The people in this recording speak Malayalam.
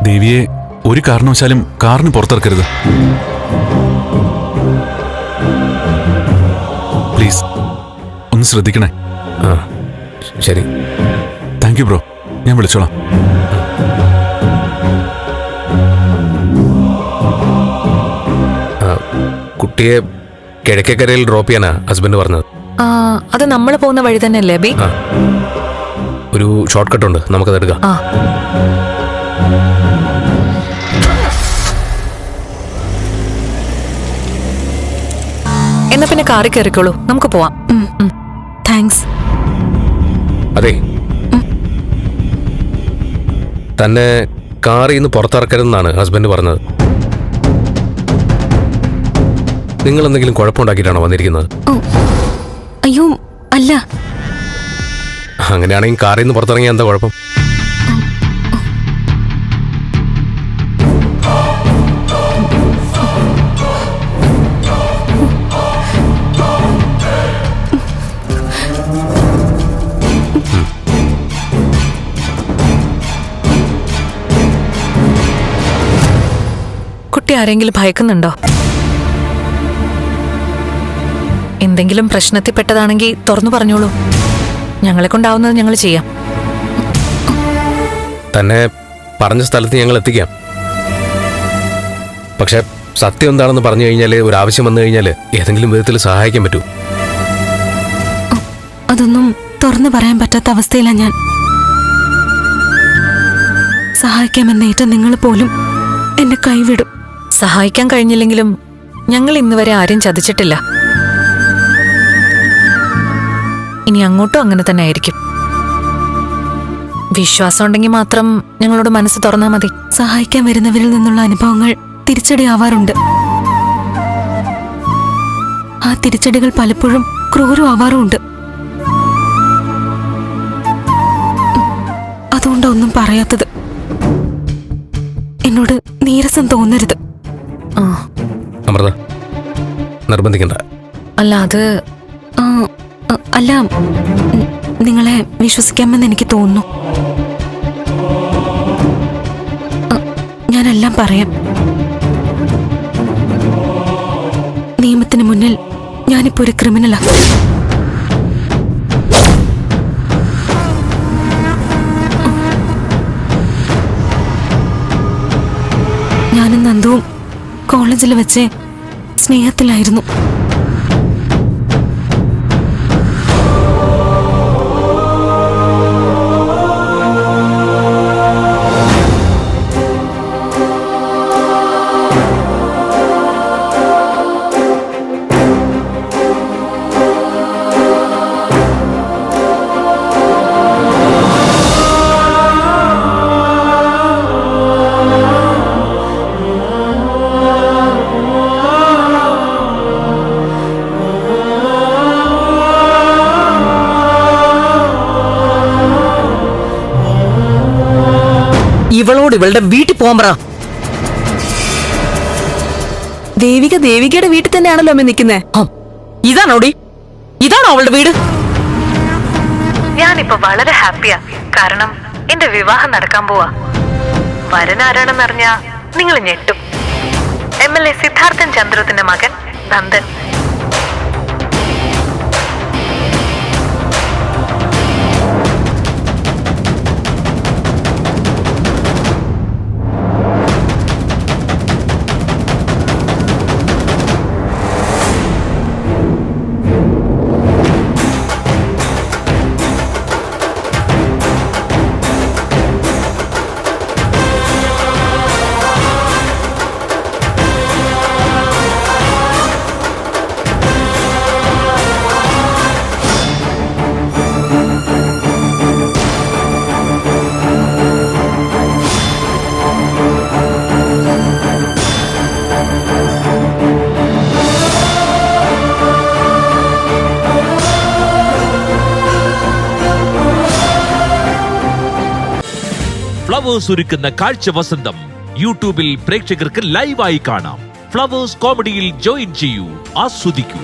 ദേവിയെ ഒരു കാരണവശാലും കാറിന് പുറത്തിറക്കരുത്. പ്ലീസ് ഒന്ന് ശ്രദ്ധിക്കണേ. ശരി. താങ്ക് യു ബ്രോ, ഞാൻ വിളിച്ചോളാം. കുട്ടിയെ കിഴക്കേക്കരയിൽ ഡ്രോപ്പ് ചെയ്യാനാ ഹസ്ബൻഡ് പറഞ്ഞത്. അത് നമ്മൾ പോകുന്ന വഴി തന്നെയല്ലേ അബി? ഒരു ഷോർട്ട് കട്ട് ഉണ്ട്, നമുക്കത് എടുക്കാം. എന്നാ പിന്നെ കാറിൽ കയറിക്കോളൂ, നമുക്ക് പോവാം. താങ്ക്സ്. അതെ, തന്നെ കാറിൽ നിന്ന് പുറത്തിറക്കരുതെന്നാണ് ഹസ്ബൻഡ് പറഞ്ഞത്. നിങ്ങൾ എന്തെങ്കിലും കുഴപ്പമുണ്ടാക്കിയിട്ടാണോ വന്നിരിക്കുന്നത്? അയ്യോ അല്ല. അങ്ങനെയാണെങ്കിൽ കാറിൽ നിന്ന് പുറത്തിറങ്ങിയാൽ എന്താ കുഴപ്പം? കുട്ടി ആരെങ്കിലും ഭയക്കുന്നുണ്ടോ? എന്തെങ്കിലും പ്രശ്നത്തിൽപ്പെട്ടതാണെങ്കിൽ തുറന്നു പറഞ്ഞോളൂ, ഞങ്ങളെ കൊണ്ടാവുന്നത് ഞങ്ങൾ ചെയ്യാം. തന്നെ പറഞ്ഞ സ്ഥലത്ത് ഞങ്ങൾ എത്തിക്കാം. പക്ഷെ സത്യം എന്താണെന്ന് പറഞ്ഞു കഴിഞ്ഞാൽ, ഒരു ആവശ്യം വന്നു കഴിഞ്ഞാൽ ഏതെങ്കിലും വിധത്തിൽ സഹായിക്കാൻ പറ്റൂ? അതൊന്നും തുറന്നു പറയാൻ പറ്റാത്ത അവസ്ഥയിലാണ് ഞാൻ. സഹായിക്കാമെന്നേറ്റ നിങ്ങൾ പോലും എന്നെ കൈവിടും. സഹായിക്കാൻ കഴിഞ്ഞില്ലെങ്കിലും ഞങ്ങൾ ഇന്നുവരെ ആരും ചതിച്ചിട്ടില്ല. ഇനി അങ്ങോട്ടും അങ്ങനെ തന്നെ ആയിരിക്കും. വിശ്വാസം ഉണ്ടെങ്കിൽ മാത്രം ഞങ്ങളോട് മനസ്സ് തുറന്നാൽ മതി. സഹായിക്കാൻ വരുന്നവരിൽ നിന്നുള്ള അനുഭവങ്ങൾ തിരിച്ചടിയാവാറുണ്ട്. ആ തിരിച്ചടികൾ പലപ്പോഴും ക്രൂരമാവാറുമുണ്ട്. അതുകൊണ്ടാ ഒന്നും പറയാത്തത്. എന്നോട് നീരസം തോന്നരുത്. അമൃത, നിർബന്ധിക്കണ്ട. അല്ല, അത് അല്ല, നിങ്ങളെ വിശ്വസിക്കാമെന്ന് എനിക്ക് തോന്നുന്നു. ഞാനെല്ലാം പറയാം. നിയമത്തിന് മുന്നിൽ ഞാനിപ്പോ ഒരു ക്രിമിനലാ. ഞാനും നന്ദുവും കോളേജിൽ വെച്ച് സ്നേഹത്തിലായിരുന്നു. ഇവളോട് ഇവളുടെ വീട്ടിൽ പോകാൻ പറ. ദേവികയുടെ വീട്ടിൽ തന്നെയാണല്ലോ അമ്മ നിൽക്കുന്നേ. ഇതാണോടി? ഇതാണോ അവളുടെ വീട്? ഞാനിപ്പോ വളരെ ഹാപ്പിയാ. കാരണം എന്റെ വിവാഹം നടക്കാൻ പോവാ. വരനാരാണെന്നറിഞ്ഞാ നിങ്ങൾ ഞെട്ടും. MLA സിദ്ധാർത്ഥൻ ചന്ദ്രത്തിന്റെ മകൻ നന്ദൻ. ഫ്ലവേഴ്സ് ഒരുക്കുന്ന കാഴ്ച വസന്തം യൂട്യൂബിൽ പ്രേക്ഷകർക്ക് ലൈവായി കാണാം. ഫ്ലവേഴ്സ് കോമഡിയിൽ ജോയിൻ ചെയ്യൂ, ആസ്വദിക്കൂ.